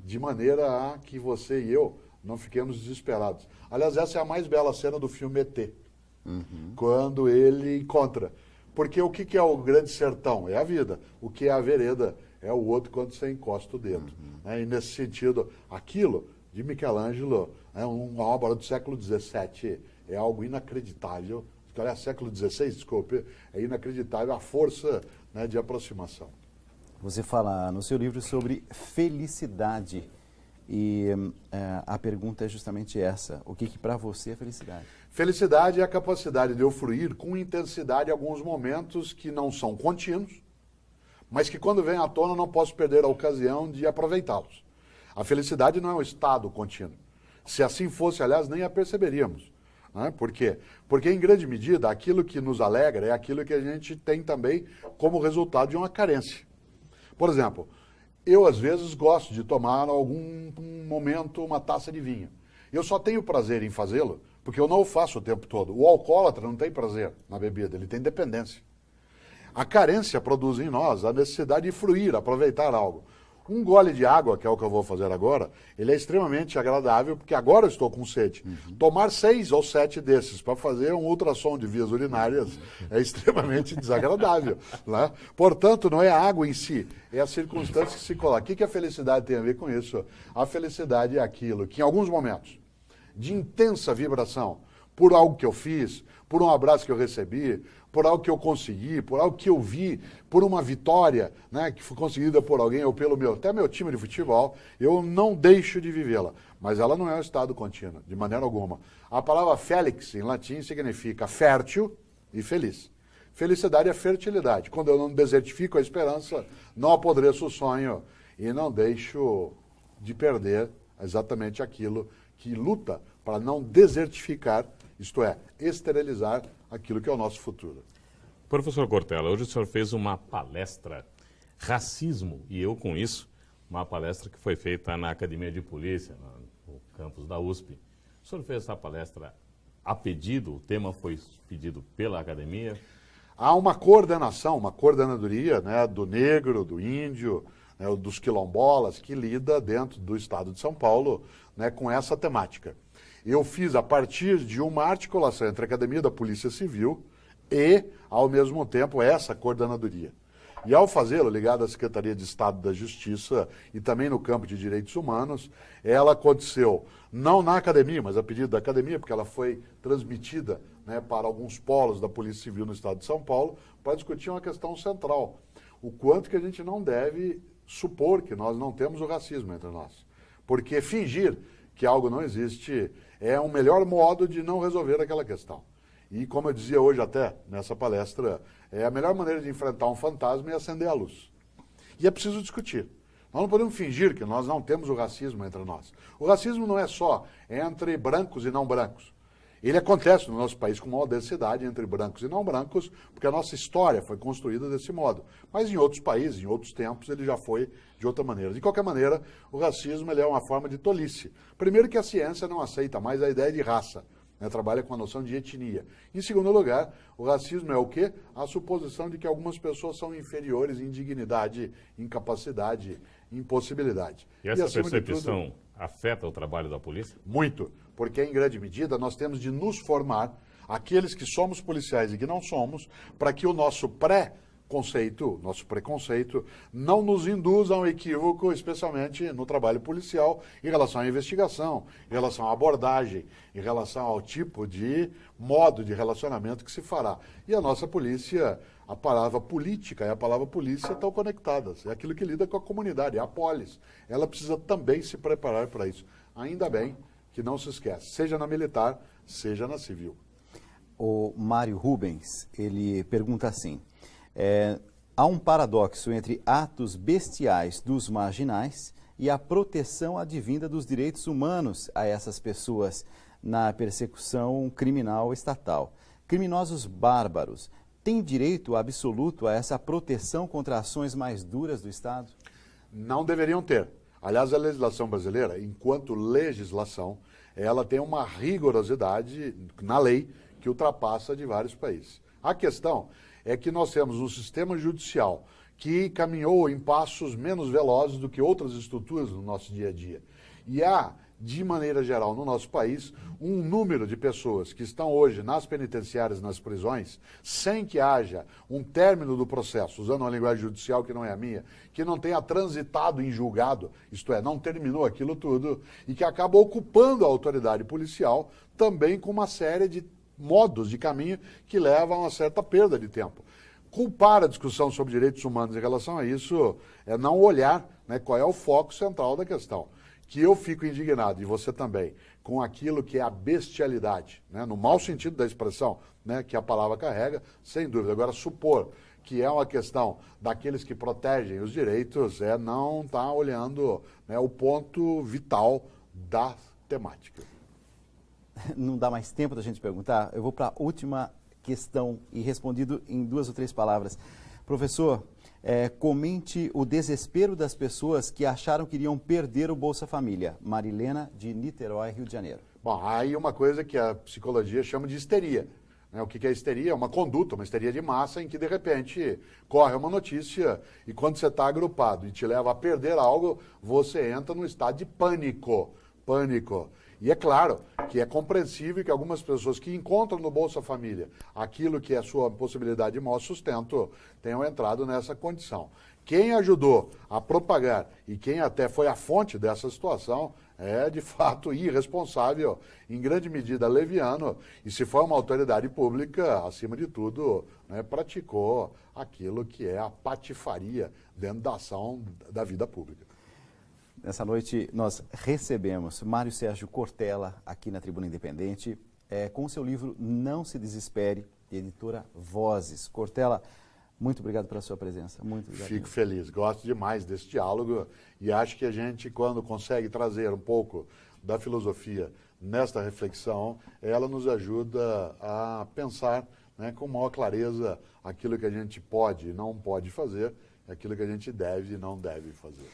Speaker 2: De maneira a que você e eu não fiquemos desesperados. Aliás, essa é a mais bela cena do filme ET. Quando ele encontra. Porque o que é o grande sertão? É a vida. O que é a vereda? É o outro quando você encosta o dedo. E nesse sentido, aquilo de Michelangelo é uma obra do século XVII. É algo inacreditável. Aliás, século XVI, desculpe, é inacreditável a força de aproximação.
Speaker 1: Você fala no seu livro sobre felicidade. E a pergunta é justamente essa. O que para você é felicidade?
Speaker 2: Felicidade é a capacidade de eu fruir com intensidade alguns momentos que não são contínuos, mas que quando vem à tona eu não posso perder a ocasião de aproveitá-los. A felicidade não é um estado contínuo. Se assim fosse, aliás, nem a perceberíamos. Por quê? Porque, em grande medida, aquilo que nos alegra é aquilo que a gente tem também como resultado de uma carência. Por exemplo, eu às vezes gosto de tomar algum momento uma taça de vinho. Eu só tenho prazer em fazê-lo porque eu não o faço o tempo todo. O alcoólatra não tem prazer na bebida, ele tem dependência. A carência produz em nós a necessidade de fruir, aproveitar algo. Um gole de água, que é o que eu vou fazer agora, ele é extremamente agradável, porque agora eu estou com sede. Tomar 6 ou 7 desses para fazer um ultrassom de vias urinárias é extremamente desagradável. Portanto, não é a água em si, é a circunstância que se coloca. O que a felicidade tem a ver com isso? A felicidade é aquilo que, em alguns momentos de intensa vibração, por algo que eu fiz, por um abraço que eu recebi, por algo que eu consegui, por algo que eu vi, por uma vitória que foi conseguida por alguém ou pelo até meu time de futebol, eu não deixo de vivê-la. Mas ela não é um estado contínuo, de maneira alguma. A palavra felix, em latim, significa fértil e feliz. Felicidade é fertilidade. Quando eu não desertifico a esperança, não apodreço o sonho e não deixo de perder exatamente aquilo que luta para não desertificar, isto é, esterilizar aquilo que é o nosso futuro.
Speaker 3: Professor Cortella, hoje o senhor fez uma palestra racismo, e eu com isso, uma palestra que foi feita na Academia de Polícia, no campus da USP. O senhor fez essa palestra a pedido, o tema foi pedido pela academia?
Speaker 2: Há uma coordenação, uma coordenadoria, né, do negro, do índio, né, dos quilombolas, que lida dentro do estado de São Paulo, né, com essa temática. Eu fiz a partir de uma articulação entre a Academia da Polícia Civil e, ao mesmo tempo, essa coordenadoria. E ao fazê-lo, ligado à Secretaria de Estado da Justiça e também no campo de direitos humanos, ela aconteceu não na academia, mas a pedido da academia, porque ela foi transmitida, né, para alguns polos da Polícia Civil no estado de São Paulo, para discutir uma questão central. O quanto que a gente não deve supor que nós não temos o racismo entre nós. Porque fingir que algo não existe é um melhor modo de não resolver aquela questão. E como eu dizia hoje até nessa palestra, a melhor maneira de enfrentar um fantasma é acender a luz. E é preciso discutir. Nós não podemos fingir que nós não temos o racismo entre nós. O racismo não é só entre brancos e não brancos. Ele acontece no nosso país com maior densidade entre brancos e não brancos, porque a nossa história foi construída desse modo. Mas em outros países, em outros tempos, ele já foi de outra maneira. De qualquer maneira, o racismo ele é uma forma de tolice. Primeiro que a ciência não aceita mais a ideia de raça, né, trabalha com a noção de etnia. Em segundo lugar, o racismo é o quê? A suposição de que algumas pessoas são inferiores em dignidade, em capacidade, em possibilidade.
Speaker 3: E essa percepção afeta o trabalho da polícia?
Speaker 2: Muito, porque em grande medida nós temos de nos formar, aqueles que somos policiais e que não somos, para que o nosso nosso preconceito, não nos induza a um equívoco, especialmente no trabalho policial, em relação à investigação, em relação à abordagem, em relação ao tipo de modo de relacionamento que se fará. E a nossa polícia, a palavra política e a palavra polícia estão conectadas. É aquilo que lida com a comunidade, é a polis. Ela precisa também se preparar para isso. Ainda bem que não se esquece, seja na militar, seja na civil.
Speaker 1: O Mário Rubens, ele pergunta assim: há um paradoxo entre atos bestiais dos marginais e a proteção advinda dos direitos humanos a essas pessoas na persecução criminal estatal. Criminosos bárbaros têm direito absoluto a essa proteção contra ações mais duras do Estado?
Speaker 2: Não deveriam ter. Aliás, a legislação brasileira, enquanto legislação, ela tem uma rigorosidade na lei que ultrapassa de vários países. A questão é que nós temos um sistema judicial que caminhou em passos menos velozes do que outras estruturas no nosso dia a dia. E há, de maneira geral, no nosso país, um número de pessoas que estão hoje nas penitenciárias, nas prisões, sem que haja um término do processo, usando uma linguagem judicial que não é a minha, que não tenha transitado em julgado, isto é, não terminou aquilo tudo, e que acaba ocupando a autoridade policial também com uma série de modos de caminho que levam a uma certa perda de tempo. Culpar a discussão sobre direitos humanos em relação a isso é não olhar, né, qual é o foco central da questão. Que eu fico indignado, e você também, com aquilo que é a bestialidade, né, no mau sentido da expressão, né, que a palavra carrega, sem dúvida. Agora, supor que é uma questão daqueles que protegem os direitos é não estar olhando, né, o ponto vital da temática.
Speaker 1: Não dá mais tempo da gente perguntar. Eu vou para a última questão e respondido em 2 ou 3 palavras. Professor, comente o desespero das pessoas que acharam que iriam perder o Bolsa Família. Marilena, de Niterói, Rio de Janeiro.
Speaker 2: Bom, aí uma coisa que a psicologia chama de histeria. Né? O que é histeria? É uma conduta, uma histeria de massa em que, de repente, corre uma notícia e quando você está agrupado e te leva a perder algo, você entra num estado de pânico. Pânico. E é claro que é compreensível que algumas pessoas que encontram no Bolsa Família aquilo que é a sua possibilidade de maior sustento tenham entrado nessa condição. Quem ajudou a propagar e quem até foi a fonte dessa situação é, de fato, irresponsável, em grande medida leviano, e se for uma autoridade pública, acima de tudo, né, praticou aquilo que é a patifaria dentro da ação da vida pública.
Speaker 1: Nessa noite nós recebemos Mário Sérgio Cortella aqui na Tribuna Independente com o seu livro Não Se Desespere, de editora Vozes. Cortella, muito obrigado pela sua presença. Muito obrigado.
Speaker 2: Fico feliz, gosto demais desse diálogo e acho que a gente, quando consegue trazer um pouco da filosofia nesta reflexão, ela nos ajuda a pensar, né, com maior clareza aquilo que a gente pode e não pode fazer é aquilo que a gente deve e não deve fazer.